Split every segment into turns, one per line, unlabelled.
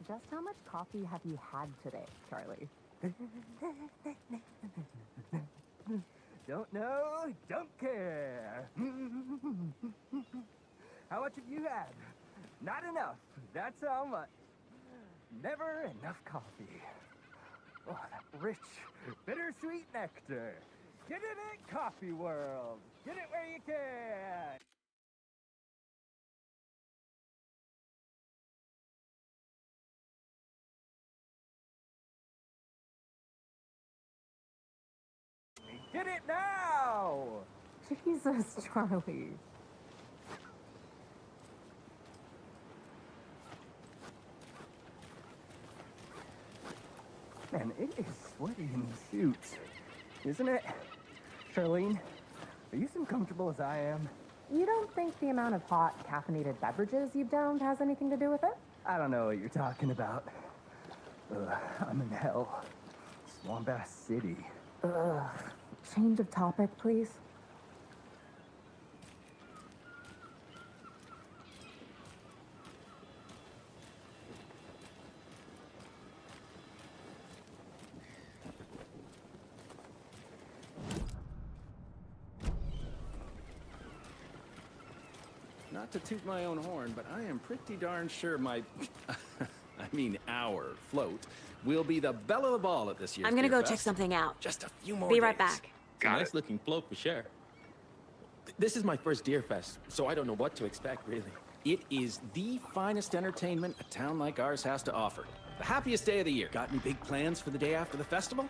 just how much coffee have you had today, Charlie?
Don't know, don't care. How much have you had? Not enough, that's how much. Never enough coffee. Oh, that rich, bittersweet nectar. Get it at Coffee World. Get it where you can. Get it now!
Jesus, Charlie.
Man, it is sweaty in these suits, isn't it? Charlene, are you as uncomfortable as I am?
You don't think the amount of hot, caffeinated beverages you've downed has anything to do with it?
I don't know what you're talking about. I'm in hell. Swamp Ass City.
Ugh. Change of topic, please.
Not to toot my own horn, but I am pretty darn sure my, our float will be the belle of the ball at this year's
I'm gonna
Beer
go
Fest.
check something out.
Just a few more
Be right
days.
back.
Nice looking float for sure. This is my first Deer Fest, so I don't know what to expect, really.
It is the finest entertainment a town like ours has to offer. The happiest day of the year. Got any big plans for the day after the festival?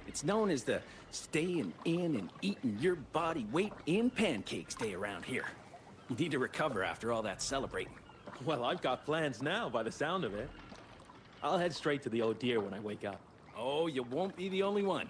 It's known as the staying in and eating your body weight in pancakes day around here. You need to recover after all that celebrating.
Well, I've got plans now by the sound of it. I'll head straight to the Old Deer when I wake up.
Oh, you won't be the only one.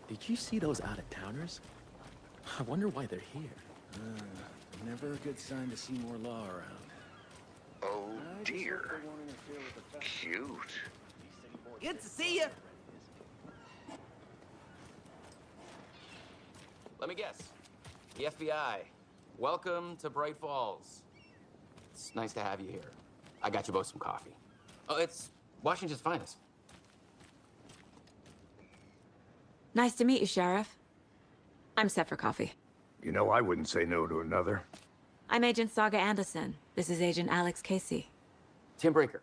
Did you see those out-of-towners? I wonder why they're here.
Never a good sign to see more law around.
Oh dear. Cute.
Good to see you. Let me guess. The FBI. Welcome to Bright Falls. It's nice to have you here. I got you both some coffee. Oh, it's Washington's finest.
Nice to meet you, Sheriff. I'm set for coffee.
You know, I wouldn't say no to another.
I'm Agent Saga Anderson. This is Agent Alex Casey.
Tim Brinker.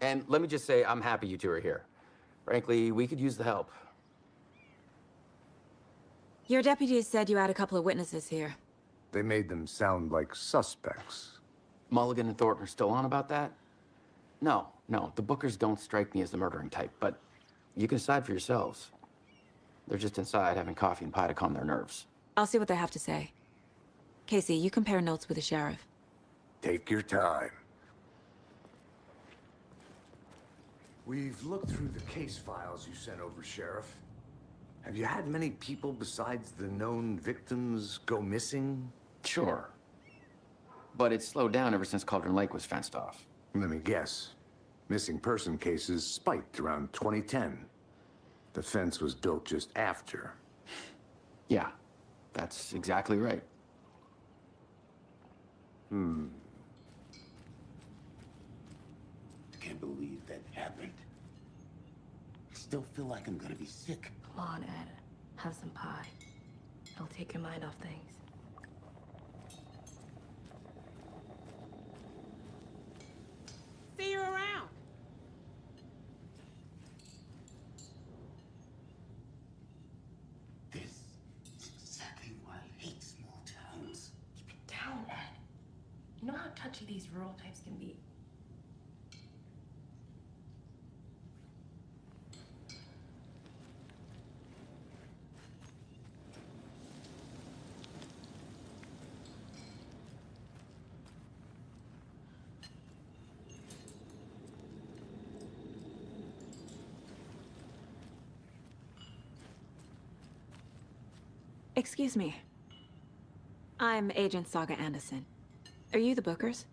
And let me just say, I'm happy you two are here. Frankly, we could use the help.
Your deputies said you had a couple of witnesses here.
They made them sound like suspects.
Mulligan and Thornton are still on about that? No, the Bookers don't strike me as the murdering type, but you can decide for yourselves. They're just inside having coffee and pie to calm their nerves.
I'll see what they have to say. Casey, you compare notes with the sheriff.
Take your time.
We've looked through the case files you sent over, Sheriff. Have you had many people besides the known victims go missing?
Sure. But it's slowed down ever since Cauldron Lake was fenced off.
Let me guess. Missing person cases spiked around 2010. The fence was built just after.
Yeah, that's exactly right.
I can't believe that happened. I still feel like I'm gonna be sick.
Come on, Ed. Have some pie. It'll take your mind off things.
See you around.
This is exactly why I hate small towns.
Keep it down, Ed. You know how touchy these rural types can be.
Excuse me. I'm Agent Saga Anderson. Are you the Bookers?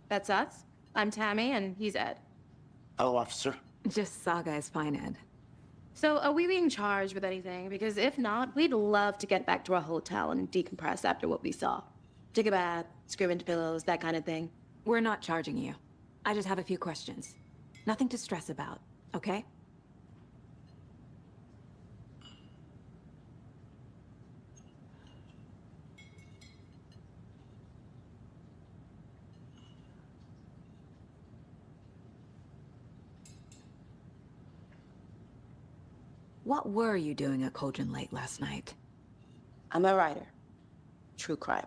That's us. I'm Tammy, and he's Ed.
Hello, officer.
Just Saga is fine, Ed.
So, are we being charged with anything? Because if not, we'd love to get back to our hotel and decompress after what we saw. Take a bath, scream into pillows, that kind of thing.
We're not charging you. I just have a few questions. Nothing to stress about, okay? What were you doing at Cauldron Lake last night?
I'm a writer. True crime.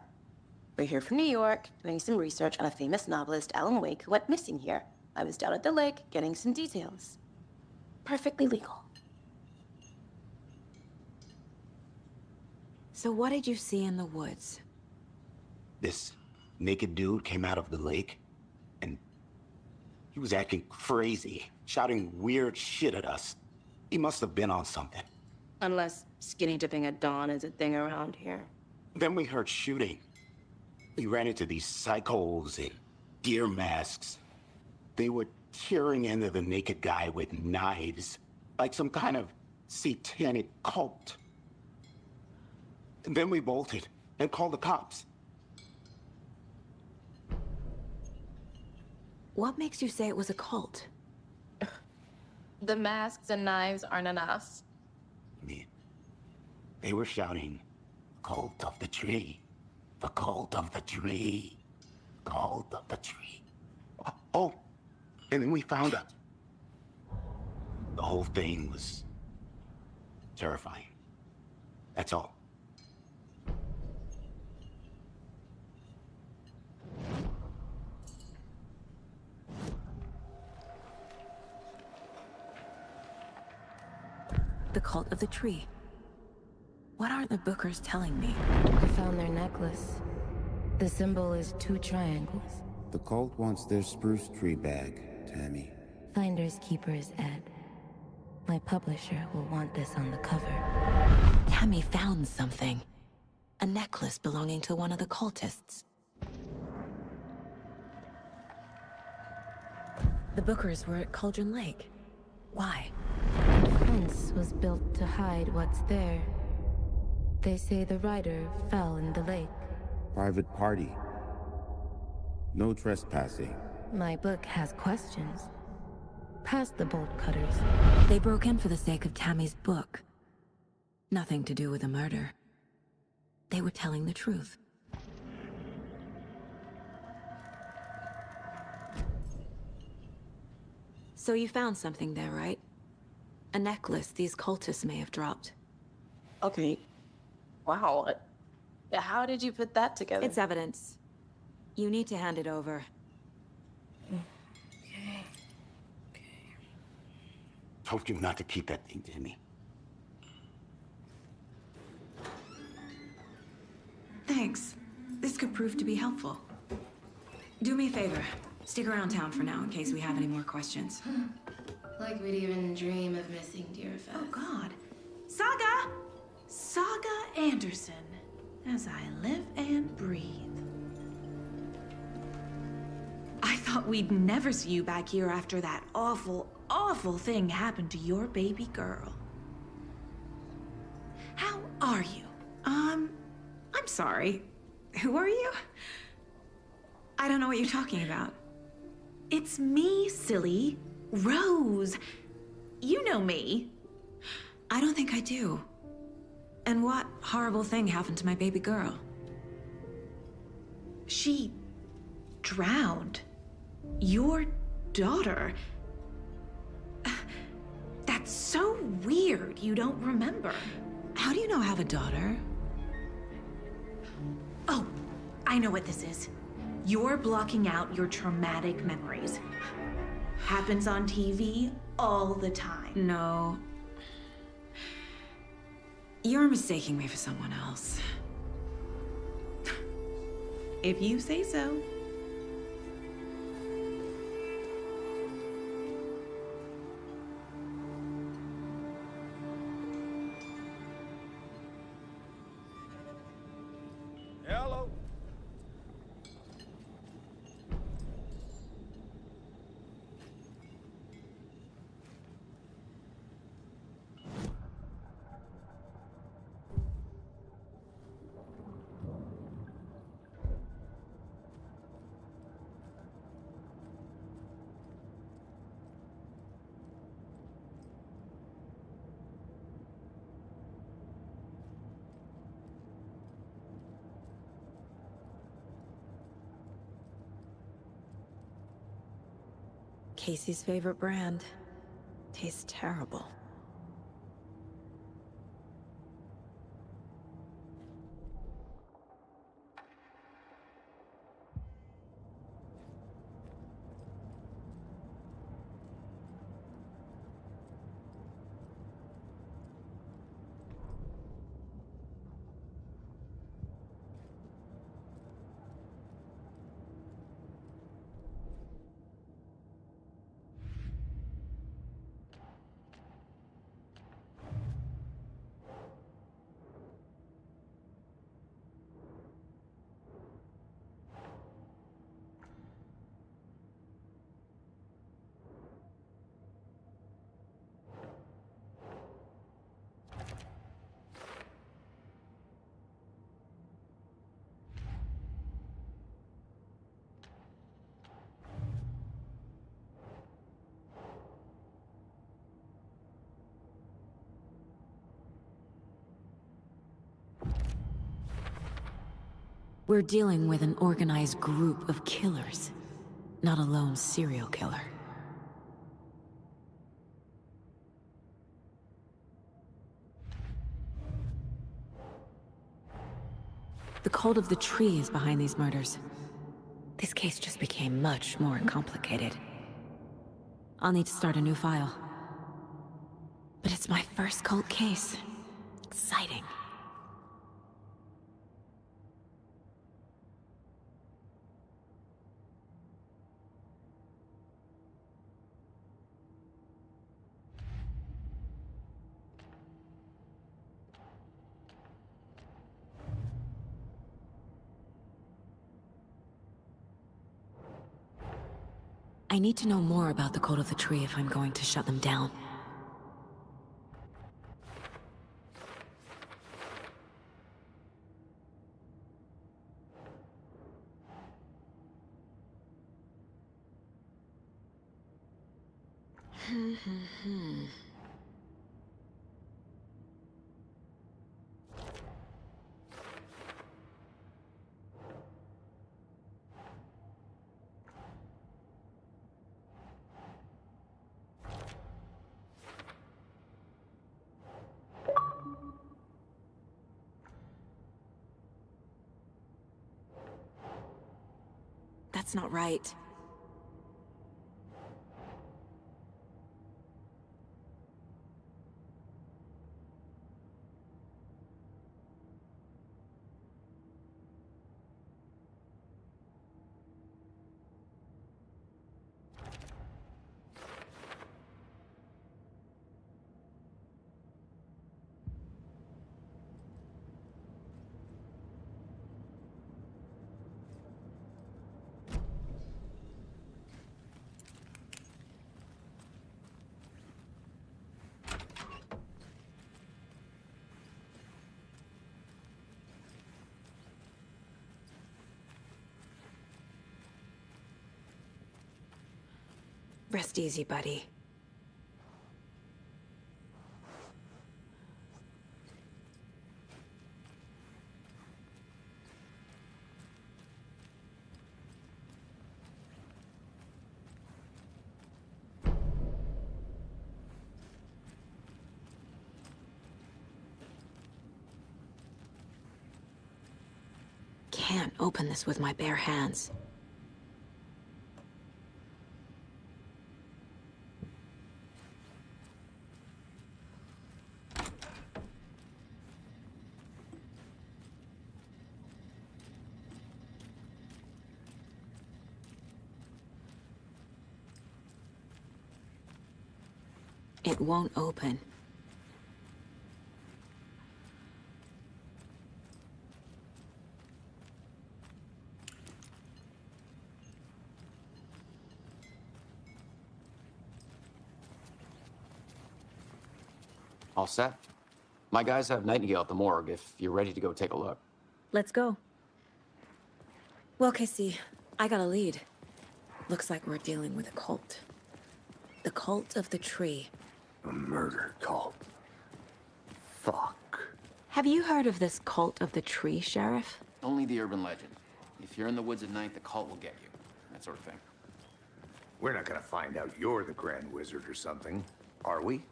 We're here from New York, doing some research on a famous novelist, Alan Wake, who went missing here. I was down at the lake, getting some details. Perfectly legal.
So what did you see in the woods?
This naked dude came out of the lake, and he was acting crazy, shouting weird shit at us. He must have been on something.
Unless skinny dipping at dawn is a thing around here.
Then we heard shooting. We ran into these psychos in deer masks. They were tearing into the naked guy with knives, like some kind of satanic cult. And then we bolted and called the cops.
What makes you say it was a cult?
The masks and knives aren't enough.
I mean, they were shouting, "Cult of the tree, the cult of the tree, cult of the tree." Oh, and then we found out. The whole thing was terrifying. That's all.
The cult of the tree. What are the Bookers telling me?
I found their necklace. The symbol is 2 triangles.
The cult wants their spruce tree bag, Tammy.
Finders keepers, Ed. My publisher will want this on the cover.
Tammy found something. A necklace belonging to one of the cultists. The Bookers were at Cauldron Lake. Why?
The fence was built to hide what's there. They say the rider fell in the lake.
Private party. No trespassing.
My book has questions. Past the bolt cutters.
They broke in for the sake of Tammy's book. Nothing to do with a murder. They were telling the truth. So you found something there, right? A necklace these cultists may have dropped.
Okay. Wow. How did you put that together?
It's evidence. You need to hand it over.
Okay.
Told you not to keep that thing to me.
Thanks. This could prove to be helpful. Do me a favor. Stick around town for now in case we have any more questions.
Like we'd even dream of missing Deerfest.
Oh, God. Saga! Saga Anderson. As I live and breathe. I thought we'd never see you back here after that awful, awful thing happened to your baby girl. How are you? I'm sorry. Who are you? I don't know what you're talking about. It's me, silly. Rose. You know me. I don't think I do. And what horrible thing happened to my baby girl? She drowned. Your daughter. That's so weird you don't remember. How do you know I have a daughter? Oh, I know what this is. You're blocking out your traumatic memories. Happens on TV all the time. No. You're mistaking me for someone else. If you say so.
Hello.
Casey's favorite brand. Tastes terrible. We're dealing with an organized group of killers, not a lone serial killer. The Cult of the Tree is behind these murders. This case just became much more complicated. I'll need to start a new file. But it's my first cult case. Exciting. I need to know more about the Cult of the Tree if I'm going to shut them down. That's not right. Rest easy, buddy. Can't open this with my bare hands. It won't open.
All set? My guys have Nightingale at the morgue if you're ready to go take a look.
Let's go. Well, Casey, I got a lead. Looks like we're dealing with a cult. The Cult of the Tree.
A murder cult. Fuck.
Have you heard of this Cult of the Tree, Sheriff?
Only the urban legend. If you're in the woods at night, the cult will get you. That sort of thing.
We're not gonna find out you're the Grand Wizard or something, are we?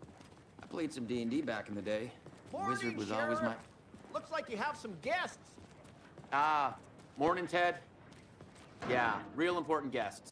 I played some D&D back in the day. Wizard was always my...
Looks like you have some guests.
Morning, Ted. Yeah, real important guests.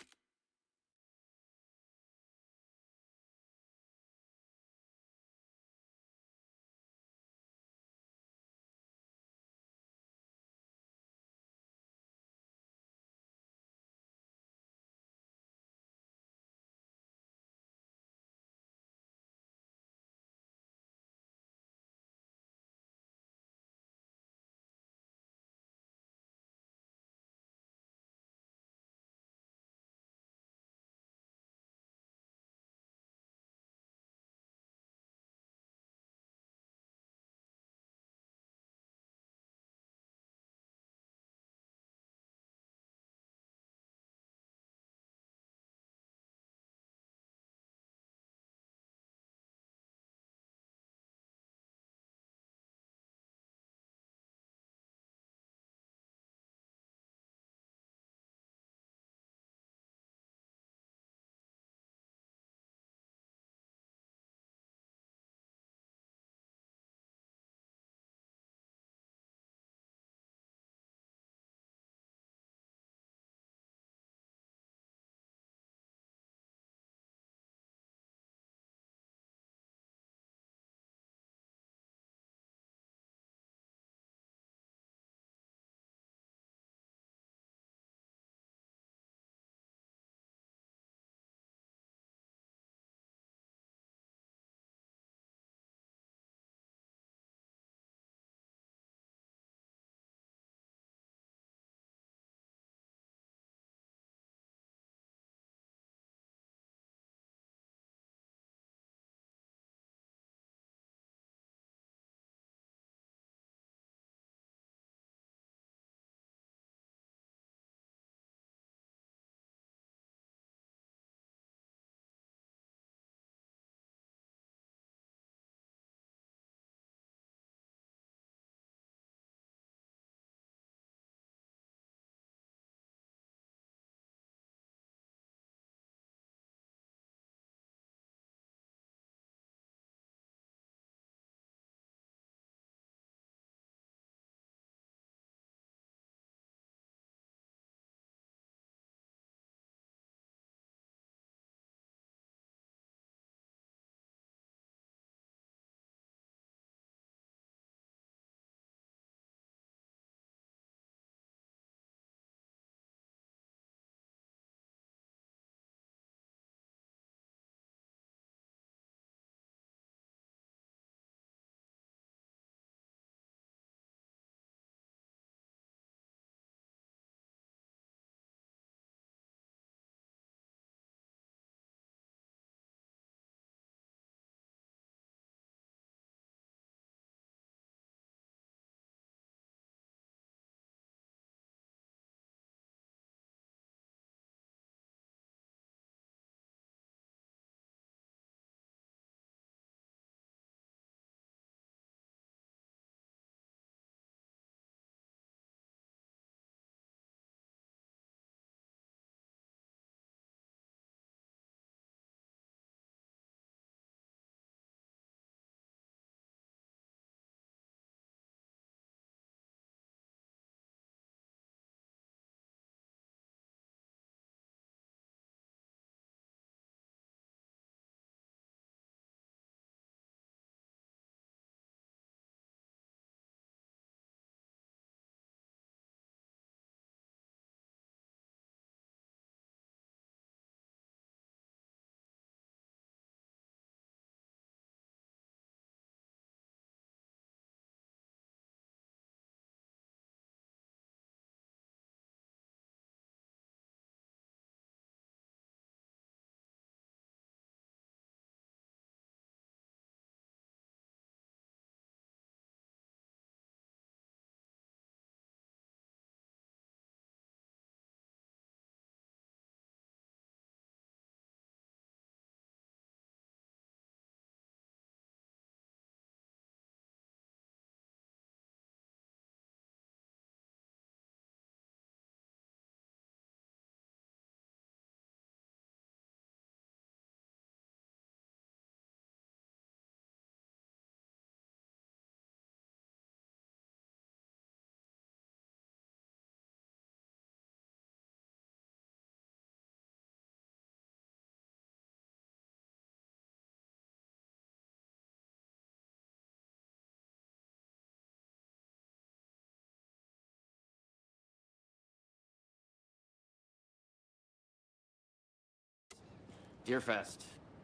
Deerfest.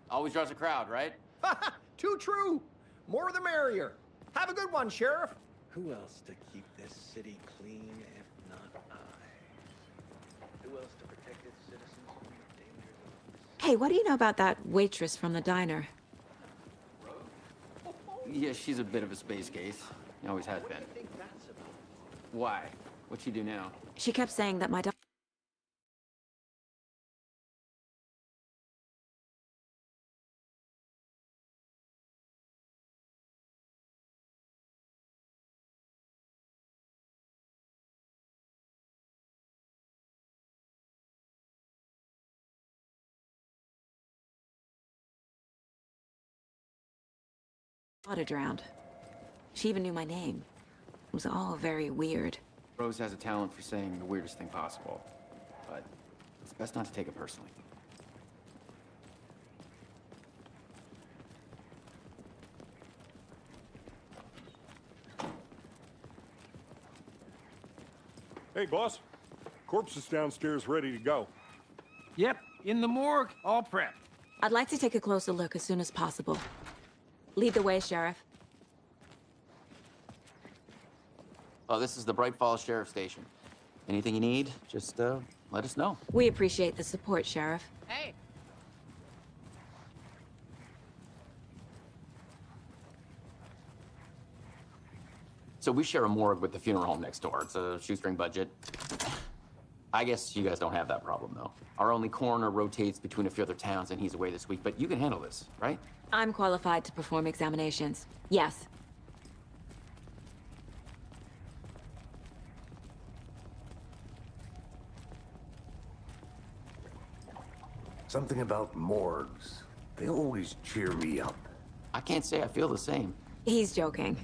Always draws a crowd, right?
Too true. More the merrier. Have a good one, Sheriff.
Who else to keep this city clean if not I? Who else to protect its citizens from the dangers of
Hey, what do you know about that waitress from the diner?
Yeah, she's a bit of a space case. Always has been. Why? What'd she do now?
She kept saying that my daughter drowned. She even knew my name. It was all very weird.
Rose has a talent for saying the weirdest thing possible, but it's best not to take it personally.
Hey, boss. Corpse is downstairs ready to go.
Yep, in the morgue, all prepped.
I'd like to take a closer look as soon as possible. Lead the way, Sheriff.
Oh, this is the Bright Falls Sheriff Station. Anything you need, just let us know.
We appreciate the support, Sheriff.
Hey.
So we share a morgue with the funeral home next door. It's a shoestring budget. I guess you guys don't have that problem, though. Our only coroner rotates between a few other towns, and he's away this week, but you can handle this, right?
I'm qualified to perform examinations. Yes.
Something about morgues. They always cheer me up.
I can't say I feel the same.
He's joking.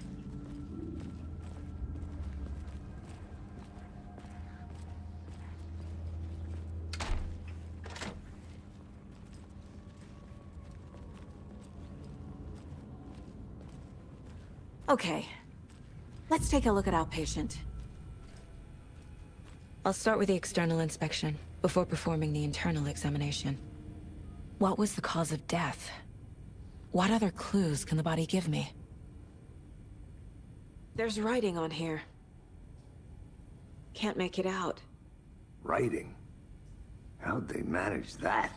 Okay, let's take a look at our patient. I'll start with the external inspection before performing the internal examination. What was the cause of death? What other clues can the body give me? There's writing on here. Can't make it out.
Writing? How'd they manage that?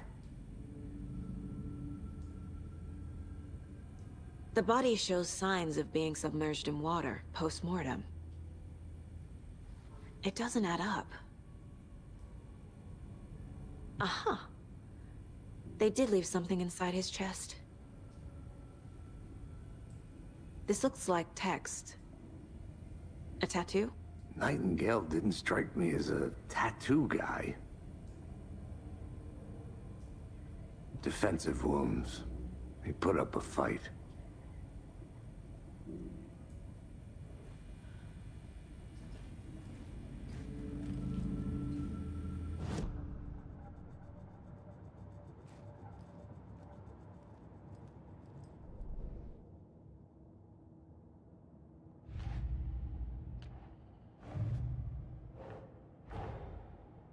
The body shows signs of being submerged in water post-mortem. It doesn't add up. Aha. They did leave something inside his chest. This looks like text. A tattoo?
Nightingale didn't strike me as a tattoo guy. Defensive wounds. He put up a fight.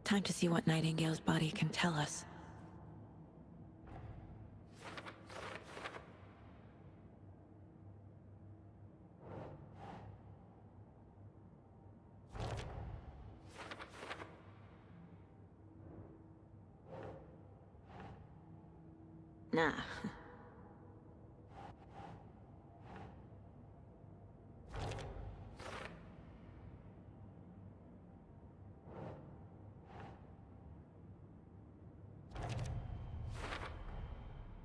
Time to see what Nightingale's body can tell us. Nah.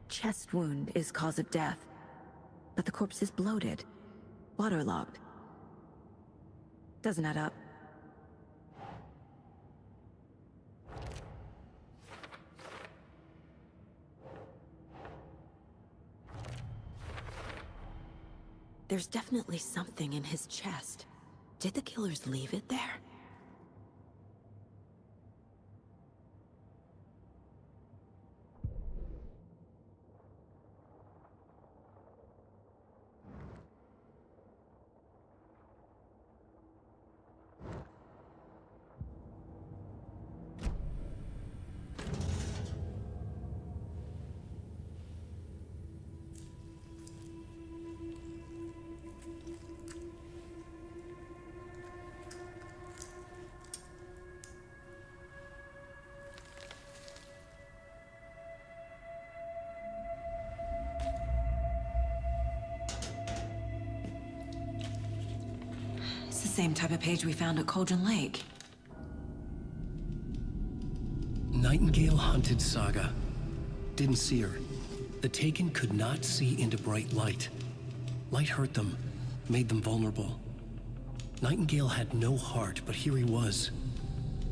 Chest wound is cause of death, but the corpse is bloated, waterlogged. Doesn't add up. There's definitely something in his chest. Did the killers leave it there?
the same type of page we found at Cauldron Lake.
Nightingale hunted Saga. Didn't see her. The Taken could not see into bright light. Light hurt them, made them vulnerable. Nightingale had no heart, but here he was,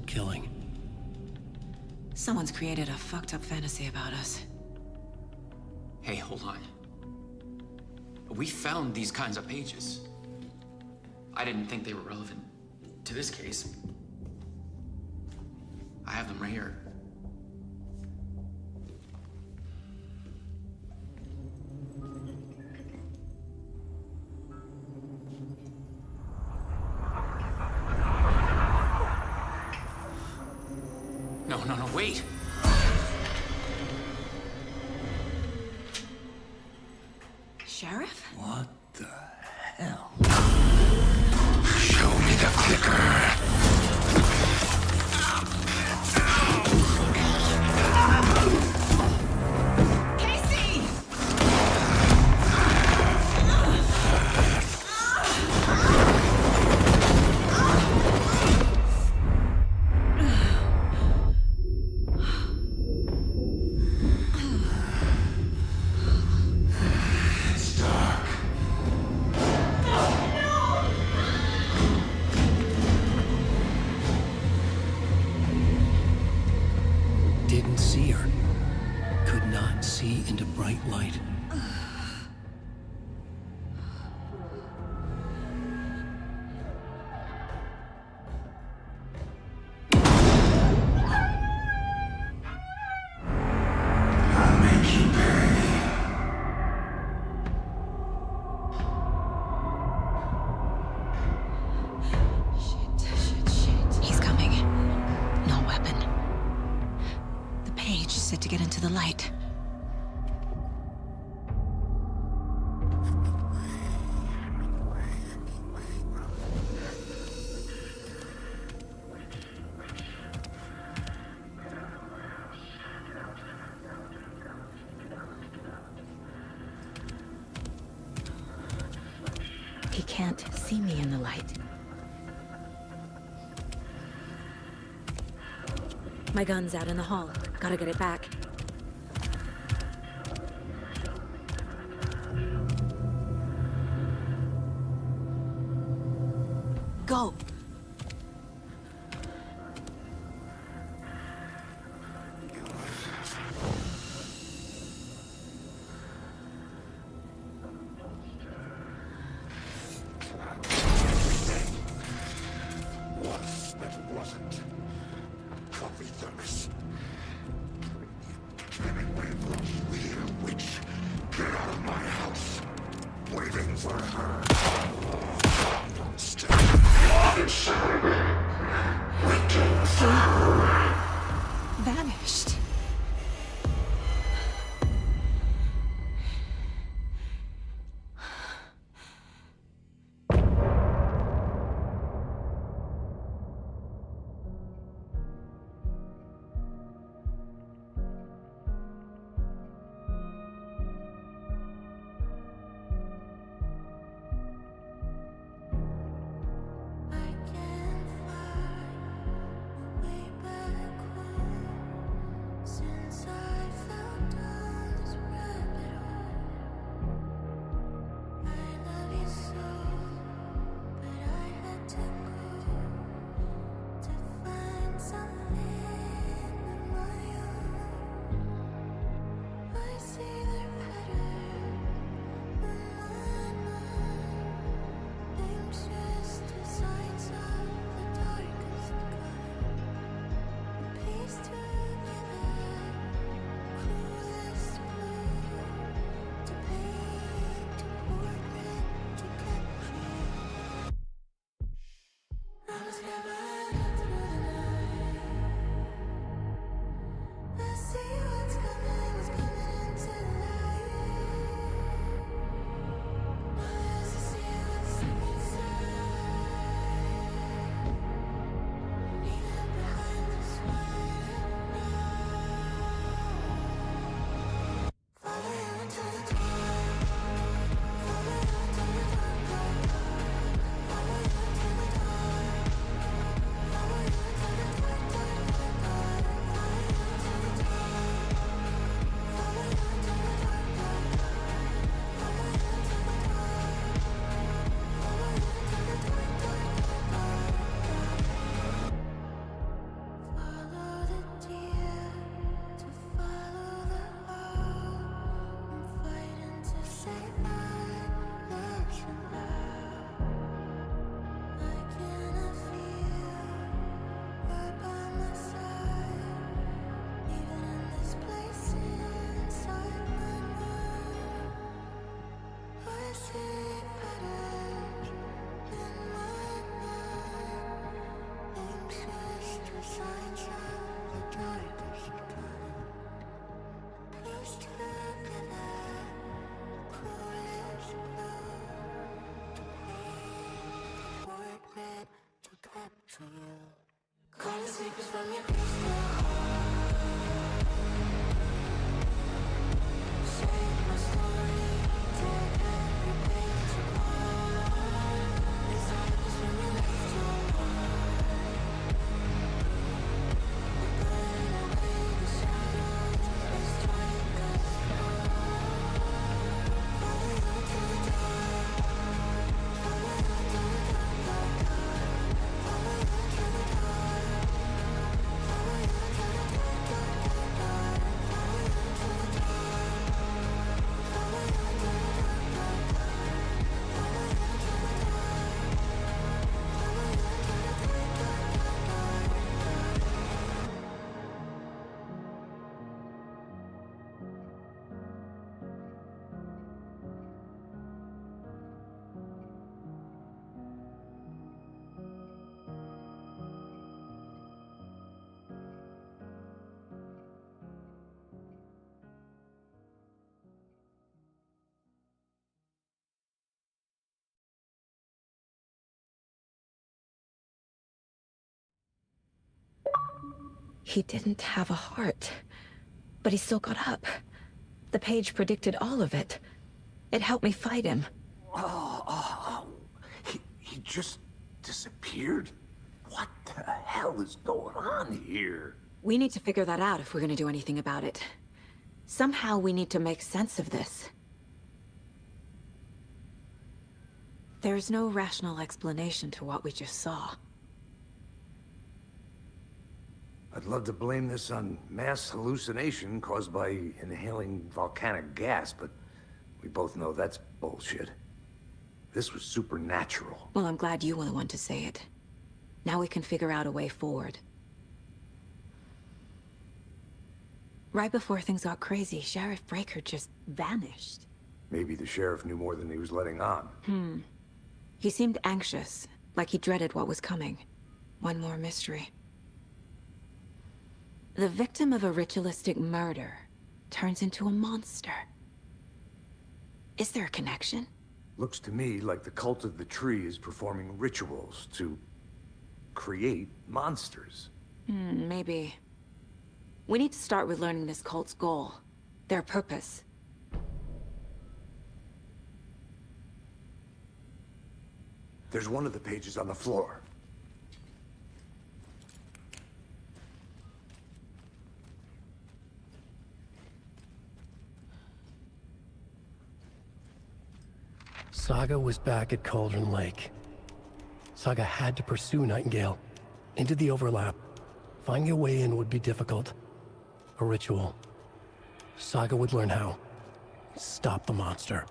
killing.
Someone's created a fucked up fantasy about us.
Hey, hold on. We found these kinds of pages. I didn't think they were relevant to this case. I have them right here. No, wait!
Sheriff?
What the hell?
Show me the clicker.
Casey!
Didn't see her. Could not see into bright light.
He's coming. No weapon. The page said to get into the light. He can't see me in the light.
My gun's out in the hall. Gotta get it back.
Go!
Was that wasn't. Copy thermos. Witch, get out of my house. Waiting for her.
Vanished.
Call the sleepers from your crystal heart. Save my story, tear every page apart. This happens when you left your heart. We burn away the shadows, they strike us apart. Follow you to the dark. Follow you to the dark, dark, dark. Follow you to the dark. Follow you to the dark, dark, dark, dark. Follow you to the dark. Follow you to the dark, dark, dark. Follow you to the dark. Follow you to the dark, dark,
He didn't have a heart, but he still got up. The page predicted all of it. It helped me fight him.
He just disappeared? What the hell is going on here?
We need to figure that out if we're gonna do anything about it. Somehow we need to make sense of this. There's no rational explanation to what we just saw.
I'd love to blame this on mass hallucination caused by inhaling volcanic gas, but we both know that's bullshit. This was supernatural.
Well, I'm glad you were the one to say it. Now we can figure out a way forward. Right before things got crazy, Sheriff Breaker just vanished.
Maybe the sheriff knew more than he was letting on.
He seemed anxious, like he dreaded what was coming. One more mystery. The victim of a ritualistic murder turns into a monster. Is there a connection?
Looks to me like the cult of the tree is performing rituals to create monsters.
Maybe. We need to start with learning this cult's goal. Their purpose.
There's one of the pages on the floor.
Saga was back at Cauldron Lake. Saga had to pursue Nightingale into the overlap. Finding a way in would be difficult. A ritual. Saga would learn how. Stop the monster.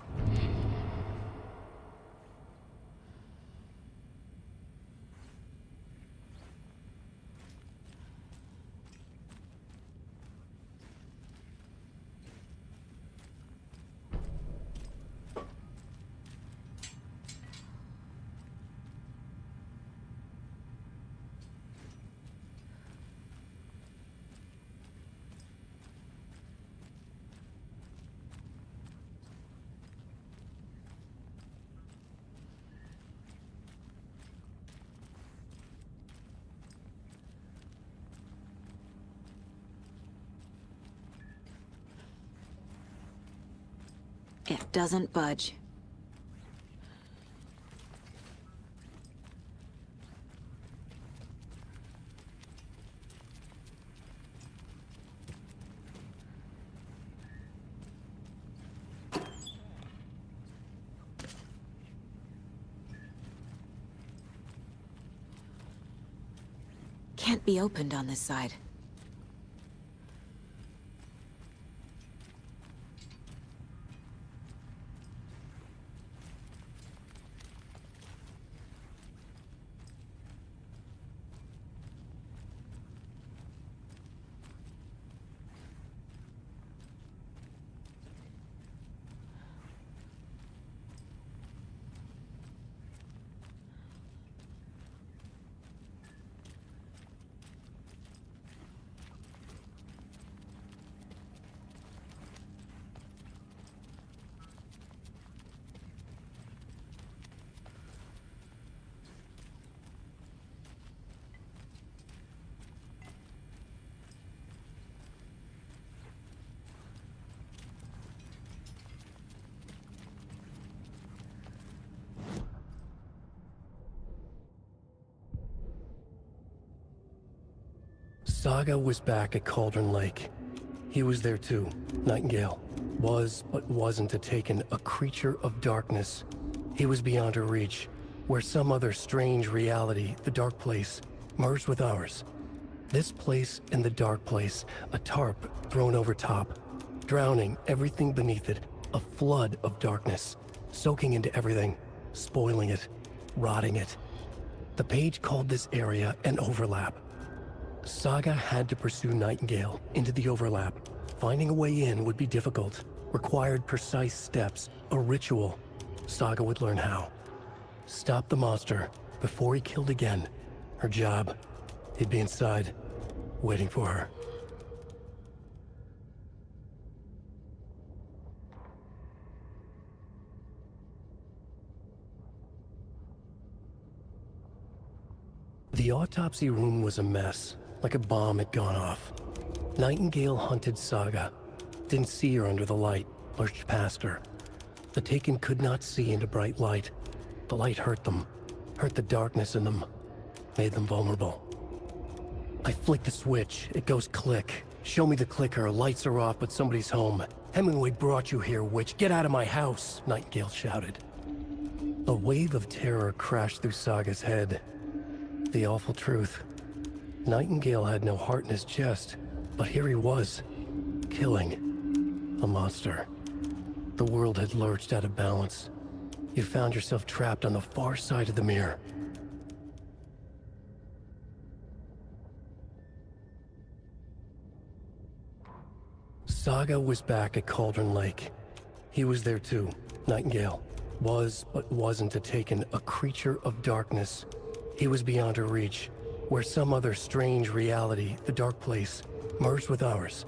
It doesn't budge. Can't be opened on this side.
Saga was back at Cauldron Lake. He was there too. Nightingale was, but wasn't a Taken, a creature of darkness. He was beyond her reach, where some other strange reality, the dark place, merged with ours. This place and the dark place, a tarp thrown over top, drowning everything beneath it, a flood of darkness, soaking into everything, spoiling it, rotting it. The page called this area an overlap. Saga had to pursue Nightingale into the overlap. Finding a way in would be difficult, required precise steps, a ritual. Saga would learn how. Stop the monster before he killed again. Her job. He'd be inside, waiting for her. The autopsy room was a mess, like a bomb had gone off. Nightingale hunted Saga. Didn't see her under the light, lurched past her. The Taken could not see into bright light. The light hurt them, hurt the darkness in them, made them vulnerable. I flick the switch, it goes click. Show me the clicker, lights are off, but somebody's home. Hemingway brought you here, witch. Get out of my house, Nightingale shouted. A wave of terror crashed through Saga's head. The awful truth. Nightingale had no heart in his chest, but here he was, killing a monster. The world had lurched out of balance. You found yourself trapped on the far side of the mirror. Saga was back at Cauldron Lake. He was there too. Nightingale was, but wasn't a Taken, a creature of darkness. He was beyond her reach, where some other strange reality, the dark place, merged with ours.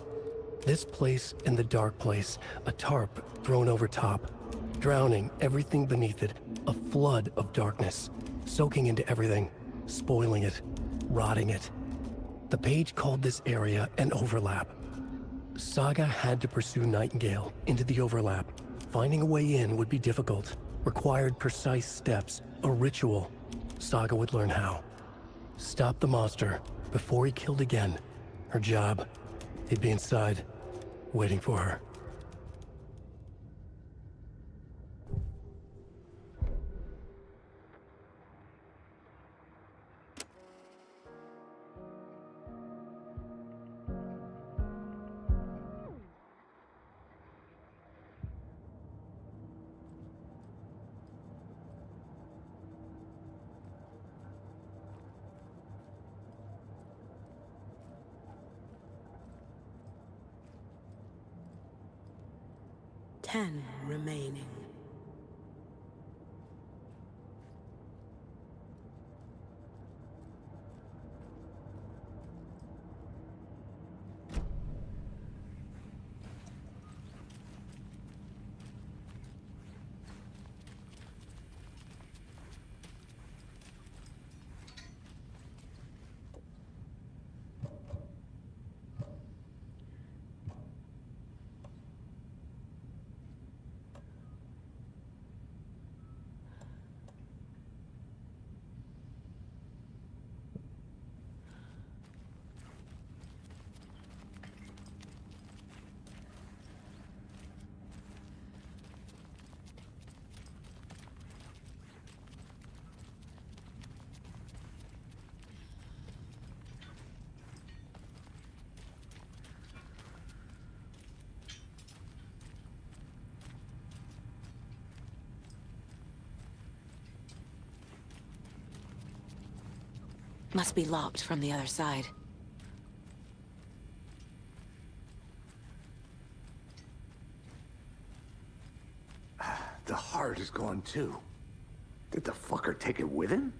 This place and the dark place, a tarp thrown over top, drowning everything beneath it, a flood of darkness, soaking into everything, spoiling it, rotting it. The page called this area an overlap. Saga had to pursue Nightingale into the overlap. Finding a way in would be difficult, required precise steps, a ritual. Saga would learn how. Stop the monster before he killed again. Her job. He'd be inside, waiting for her.
Ten remaining.
Must be locked from the other side.
The heart is gone too. Did the fucker take it with him?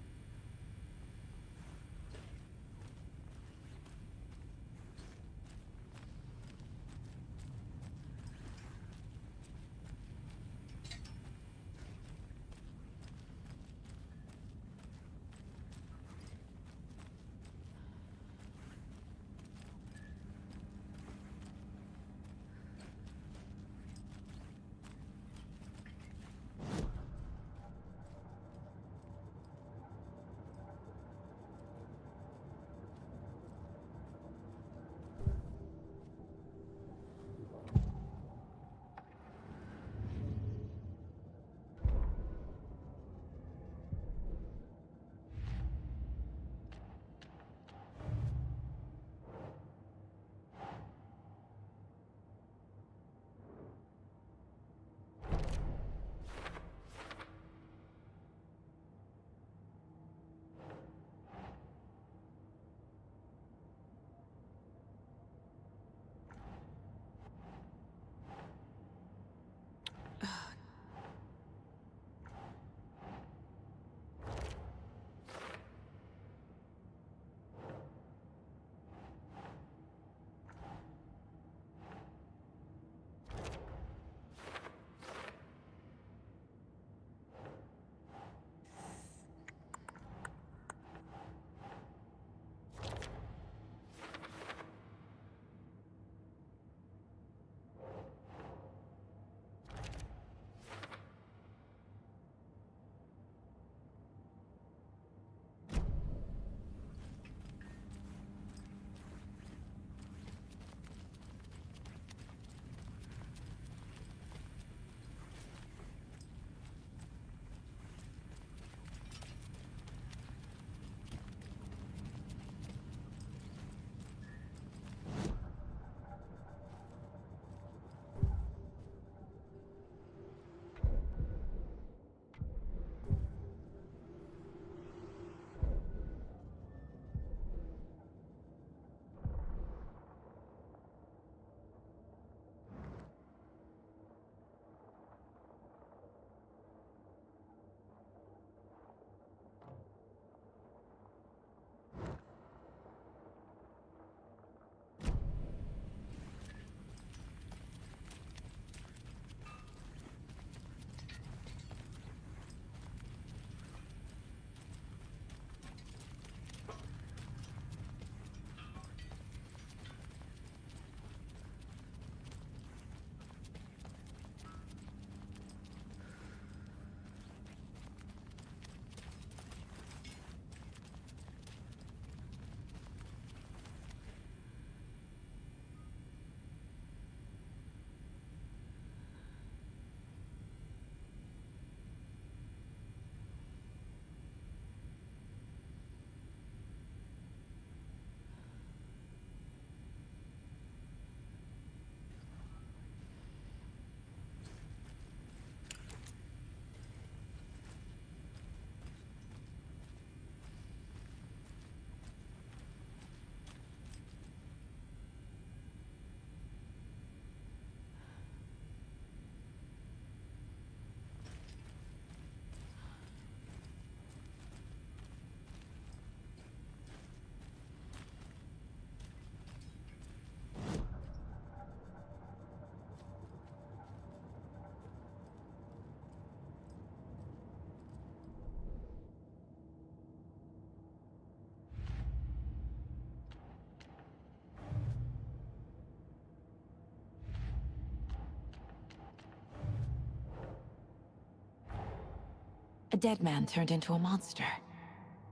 dead man turned into a monster.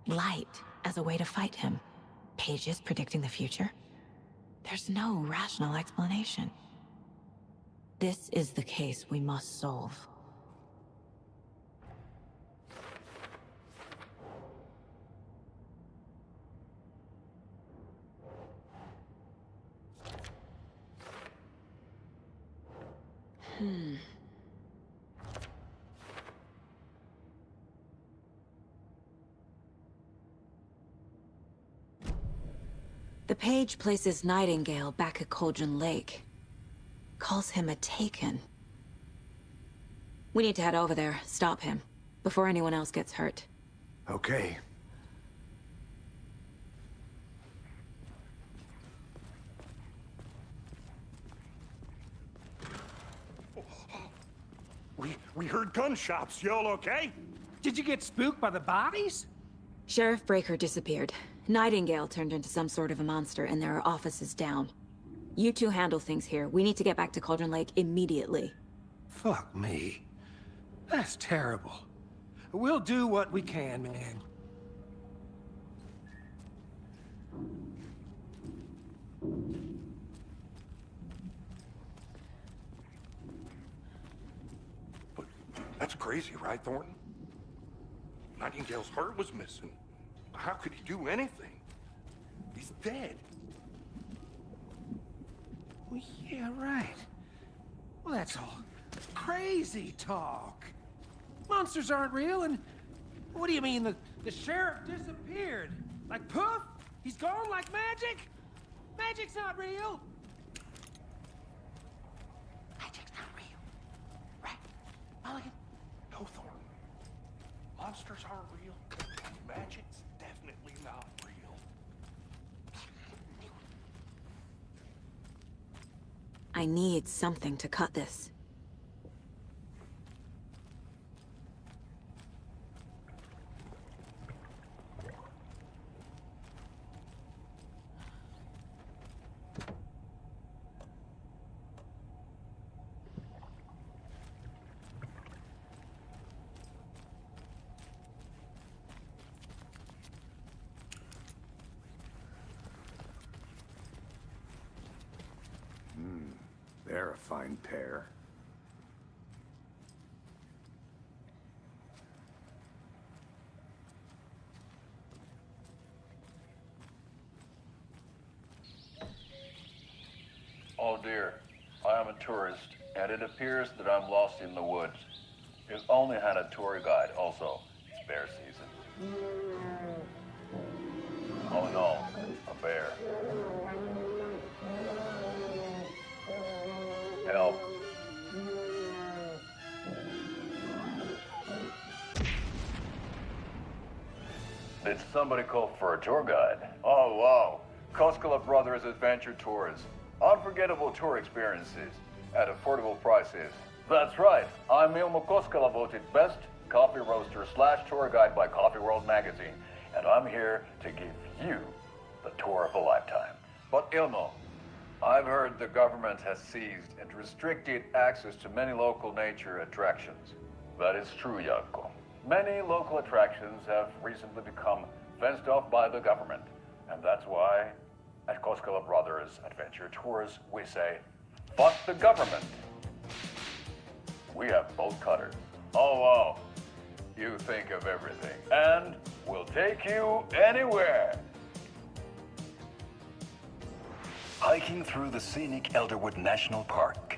Light as a way to fight him. Pages predicting the future. There's no rational explanation. This is the case we must solve. The page places Nightingale back at Cauldron Lake. Calls him a Taken. We need to head over there, stop him, before anyone else gets hurt.
Okay.
We heard gunshots. Y'all okay?
Did you get spooked by the bodies?
Sheriff Breaker disappeared. Nightingale turned into some sort of a monster, and there are offices down. You two handle things here. We need to get back to Cauldron Lake immediately.
Fuck me. That's terrible. We'll do what we can, man.
But that's crazy, right, Thornton? Nightingale's heart was missing. How could he do anything? He's dead.
Well, yeah, right. Well, that's all crazy talk. Monsters aren't real, and what do you mean the sheriff disappeared? Like poof? He's gone like magic? Magic's not real.
Magic's not real. Right? Mulligan?
No, Thornton. Monsters aren't real. Magic's definitely not real.
I need something to cut this.
They're a fine pair.
Oh dear, I am a tourist, and it appears that I'm lost in the woods. We've only had a tour guide also. It's bear season. Oh no, a bear. Help. Did somebody call for a tour guide? Oh wow, Koskela Brothers Adventure Tours. Unforgettable tour experiences at affordable prices. That's right, I'm Ilmo Koskela, voted best coffee roaster / tour guide by Coffee World magazine, and I'm here to give you the tour of a lifetime. But Ilmo, I've heard the government has seized and restricted access to many local nature attractions. That is true, Jaakko. Many local attractions have recently become fenced off by the government, and that's why at Koskela Brothers Adventure Tours, we say, fuck the government. We have bolt cutters. Oh, wow. You think of everything. And we'll take you anywhere. Hiking through the scenic Elderwood National Park.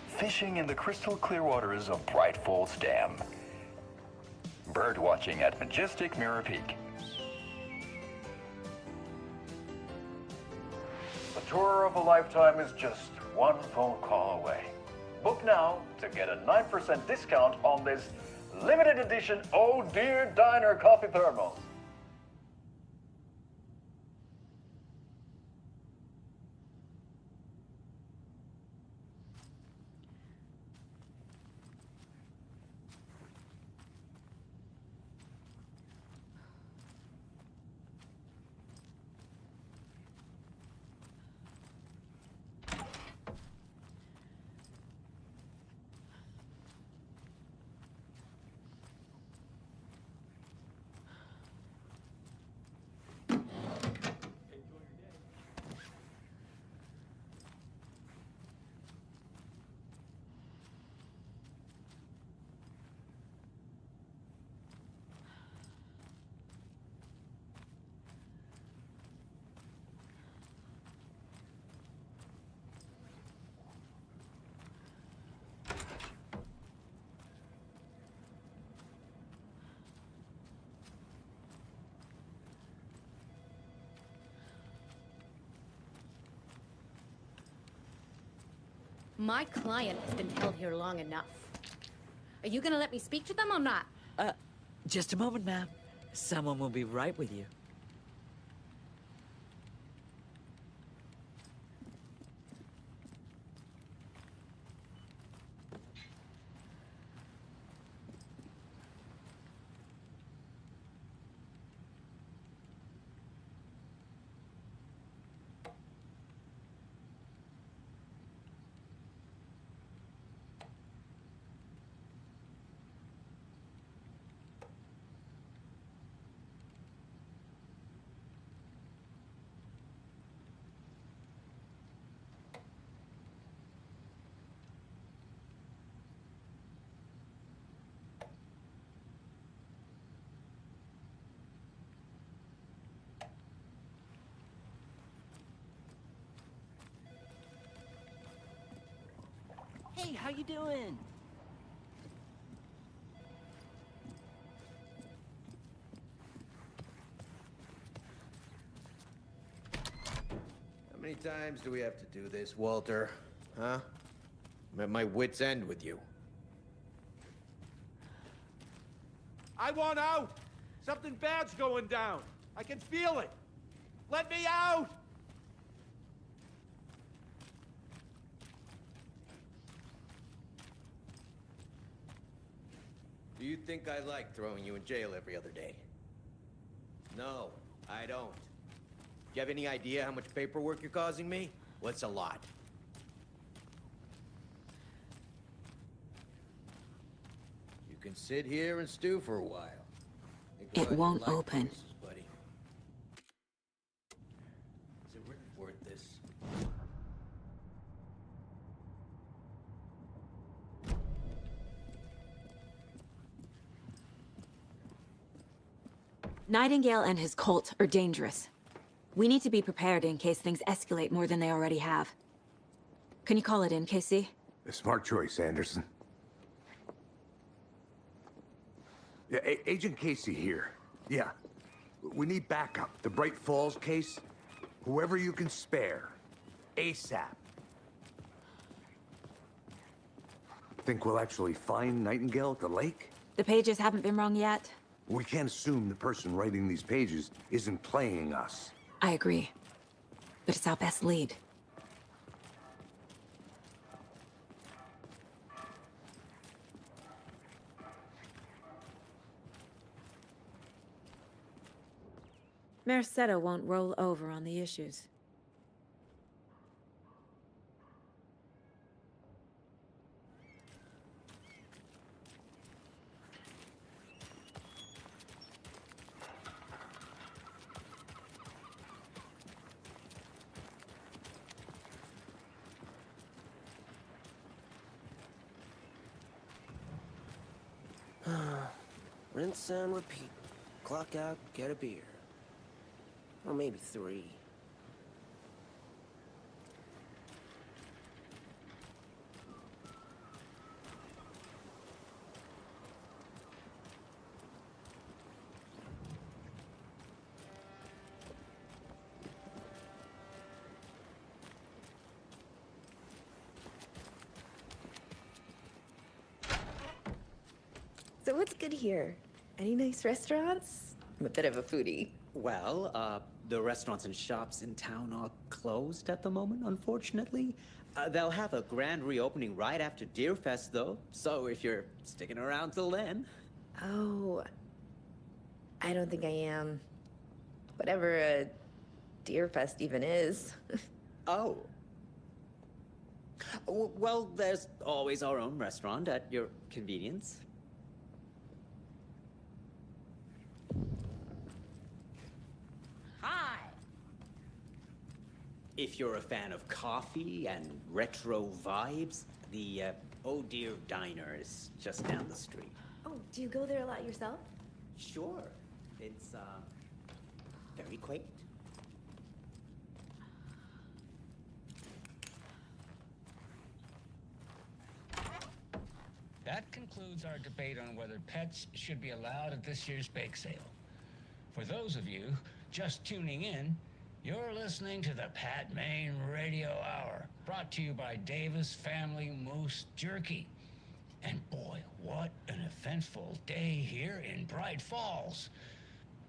Fishing in the crystal clear waters of Bright Falls Dam. Bird watching at majestic Mirror Peak. The tour of a lifetime is just one phone call away. Book now to get a 9% discount on this limited edition Oh Dear Diner coffee thermos.
My client has been held here long enough. Are you gonna let me speak to them or not?
Just a moment, ma'am. Someone will be right with you.
Hey, how you doing?
How many times do we have to do this, Walter? Huh? I'm at my wit's end with you.
I want out! Something bad's going down. I can feel it. Let me out!
Do you think I like throwing you in jail every other day? No, I don't. You have any idea how much paperwork you're causing me? Well, it's a lot. You can sit here and stew for a while. Think
It
about
won't
your life
open.
choices, buddy. Is it really worth this?
Nightingale and his cult are dangerous. We need to be prepared in case things escalate more than they already have. Can you call it in, KC?
A smart choice, Anderson. Yeah, Agent Casey here. Yeah. We need backup. The Bright Falls case. Whoever you can spare. ASAP. Think we'll actually find Nightingale at the lake?
The pages haven't been wrong yet.
We can't assume the person writing these pages isn't playing us.
I agree. But it's our best lead. Mercado won't roll over on the issues.
Rinse and repeat. Clock out, get a beer. Or maybe 3.
So what's good here? Any nice restaurants? I'm a bit of a foodie.
Well, the restaurants and shops in town are closed at the moment, unfortunately. They'll have a grand reopening right after Deerfest, though. So if you're sticking around till then.
Oh, I don't think I am. Whatever a Deerfest even is.
Oh. Well, there's always our own restaurant at your convenience.
Hi.
If you're a fan of coffee and retro vibes, the Oh Dear Diner is just down the street.
Oh, do you go there a lot yourself?
Sure. It's, very quaint.
That concludes our debate on whether pets should be allowed at this year's bake sale. For those of you just tuning in, You're listening to the Pat Maine Radio Hour, brought to you by Davis Family Moose Jerky. And boy, what an eventful day here in Bright Falls.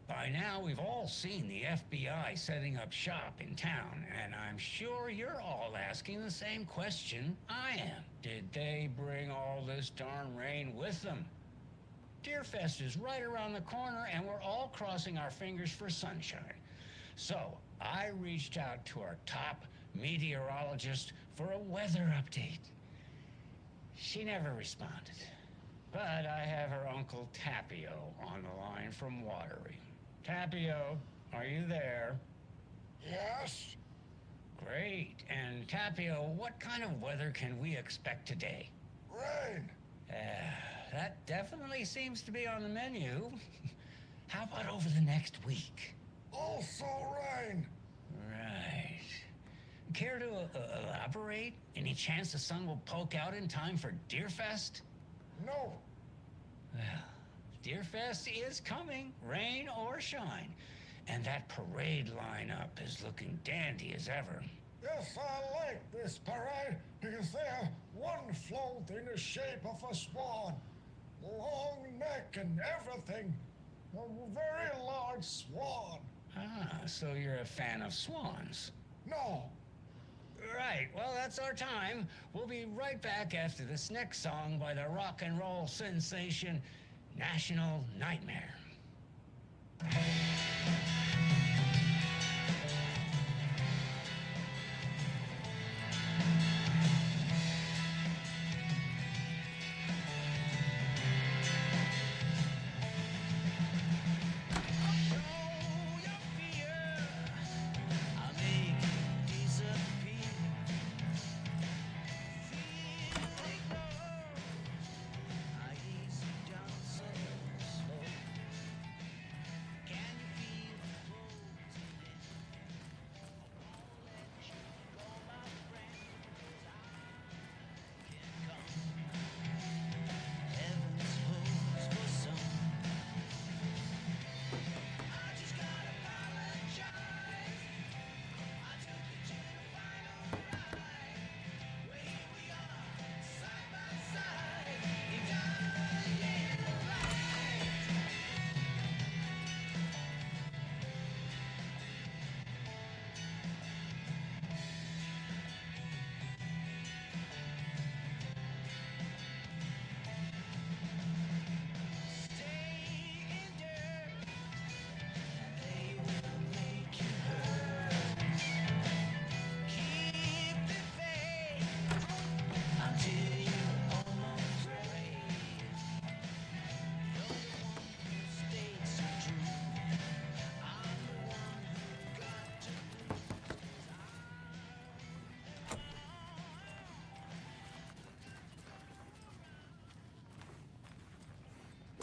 By now, we've all seen the FBI setting up shop in town, and I'm sure you're all asking the same question I am. Did they bring all this darn rain with them? Deerfest is right around the corner, and we're all crossing our fingers for sunshine. So, I reached out to our top meteorologist for a weather update. She never responded, but I have her Uncle Tapio on the line from Watery. Tapio, are you there? Yes. Great. And Tapio, what kind of weather can we expect today? Rain. That definitely seems to be on the menu. How about over the next week? Also rain. Right. Care to elaborate? Any chance the sun will poke out in time for Deerfest? No. Well, Deerfest is coming, rain or shine. And that parade lineup is looking dandy as ever.
Yes, I like this parade because they have one float in the shape of a swan. Long neck and everything. A very large swan.
Ah, so you're a fan of swans?
No.
Right, well, that's our time. We'll be right back after this next song by the rock and roll sensation, National Nightmare.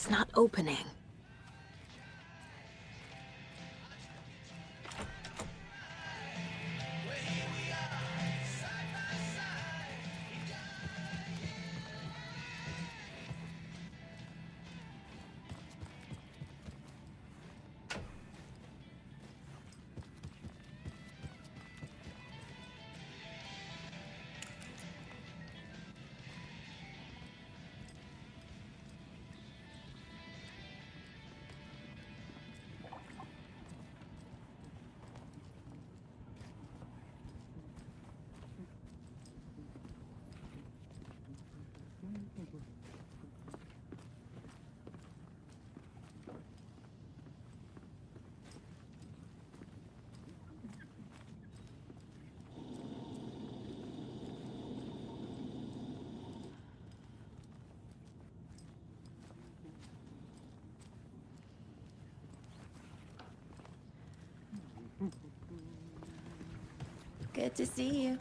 It's not opening.
Good to see you.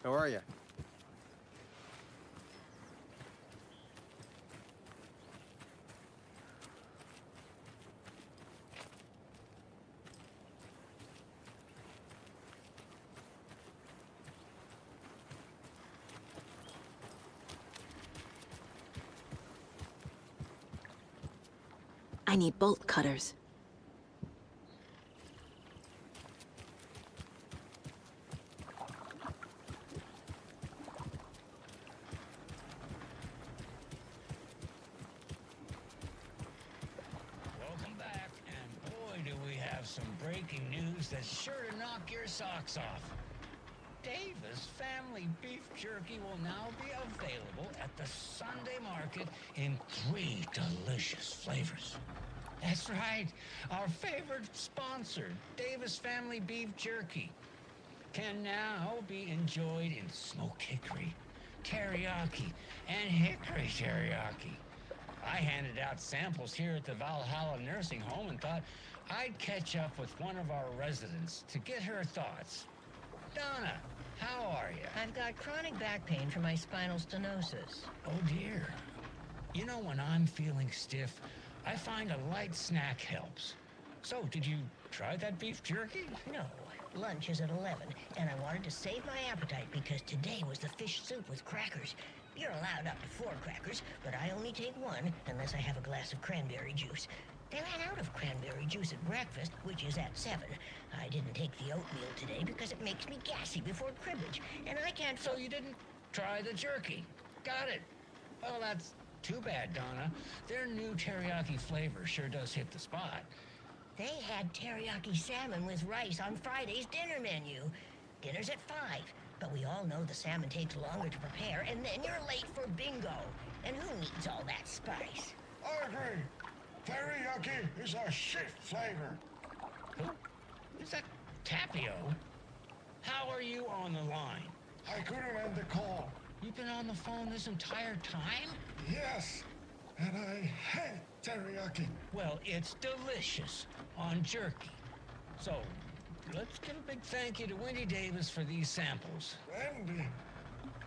How are you?
I need bolt cutters.
Welcome back, and boy, do we have some breaking news that's sure to knock your socks off. Davis Family Beef Jerky will now be available at the Sunday market in 3 delicious flavors. That's right, our favorite sponsor, Davis Family Beef Jerky, can now be enjoyed in smoked hickory, teriyaki, and hickory teriyaki. I handed out samples here at the Valhalla Nursing Home and thought I'd catch up with one of our residents to get her thoughts. Donna, how are you?
I've got chronic back pain from my spinal stenosis.
Oh dear. You know, when I'm feeling stiff, I find a light snack helps. So, did you try that beef jerky?
No. Lunch is at 11, and I wanted to save my appetite because today was the fish soup with crackers. You're allowed up to 4 crackers, but I only take 1 unless I have a glass of cranberry juice. They ran out of cranberry juice at breakfast, which is at 7. I didn't take the oatmeal today because it makes me gassy before cribbage, and I can't...
So you didn't try the jerky. Got it. Well, that's too bad, Donna. Their new teriyaki flavor sure does hit the spot.
They had teriyaki salmon with rice on Friday's dinner menu. Dinner's at 5, but we all know the salmon takes longer to prepare, and then you're late for bingo. And who needs all that spice?
I agree. Teriyaki is a shit flavor.
Who? Is that Tapio? How are you on the line?
I couldn't end the call.
You've been on the phone this entire time?
Yes, and I hate teriyaki.
Well, it's delicious on jerky. So, let's give a big thank you to Wendy Davis for these samples.
Wendy?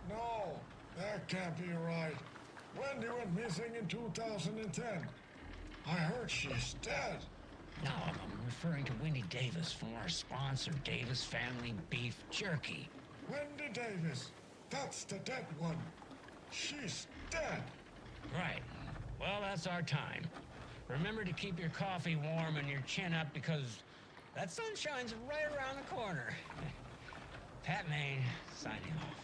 No, that can't be right. Wendy went missing in 2010. I heard she's dead.
No, I'm referring to Wendy Davis from our sponsor, Davis Family Beef Jerky.
Wendy Davis. That's the dead one. She's dead.
Right. Well, that's our time. Remember to keep your coffee warm and your chin up because that sunshine's right around the corner. Pat Maine, signing off.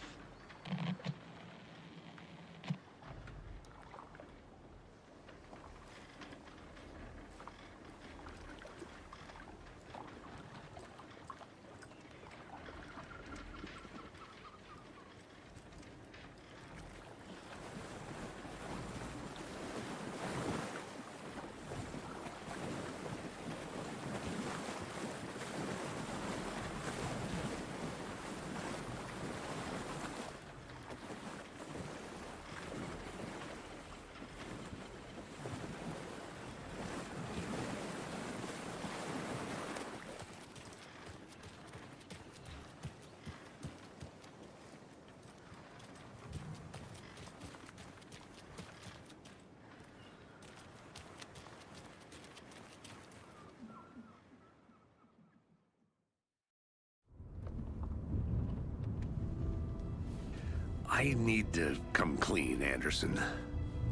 I need to come clean, Anderson.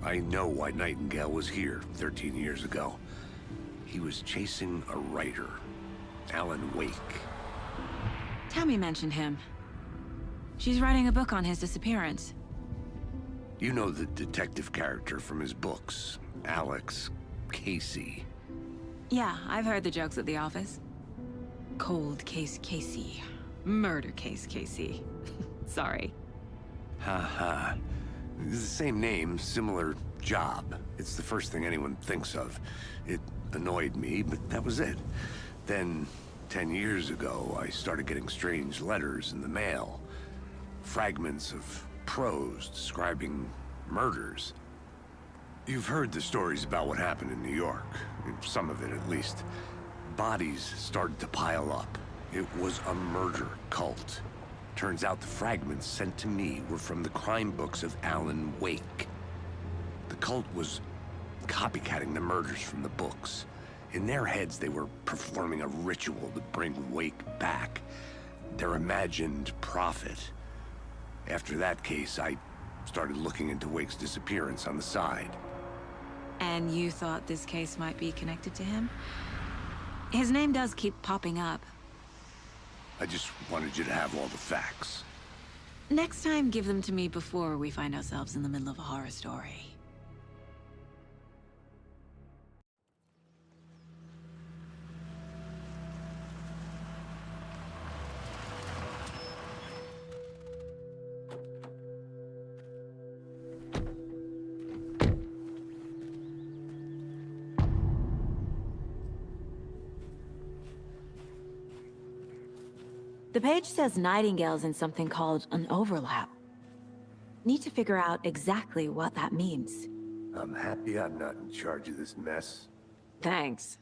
I know why Nightingale was here 13 years ago. He was chasing a writer, Alan Wake.
Tammy mentioned him. She's writing a book on his disappearance.
You know the detective character from his books, Alex Casey.
Yeah, I've heard the jokes at the office. Cold case Casey. Murder case Casey. Sorry.
Ha. It's the same name, similar job. It's the first thing anyone thinks of. It annoyed me, but that was it. Then, 10 years ago, I started getting strange letters in the mail. Fragments of prose describing murders. You've heard the stories about what happened in New York. Some of it, at least. Bodies started to pile up. It was a murder cult. Turns out the fragments sent to me were from the crime books of Alan Wake. The cult was copycatting the murders from the books. In their heads, they were performing a ritual to bring Wake back. Their imagined prophet. After that case, I started looking into Wake's disappearance on the side.
And you thought this case might be connected to him? His name does keep popping up.
I just wanted you to have all the facts.
Next time, give them to me before we find ourselves in the middle of a horror story.
The page says Nightingale's in something called an overlap. Need to figure out exactly what that means.
I'm happy I'm not in charge of this mess.
Thanks.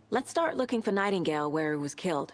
Let's start looking for Nightingale where he was killed.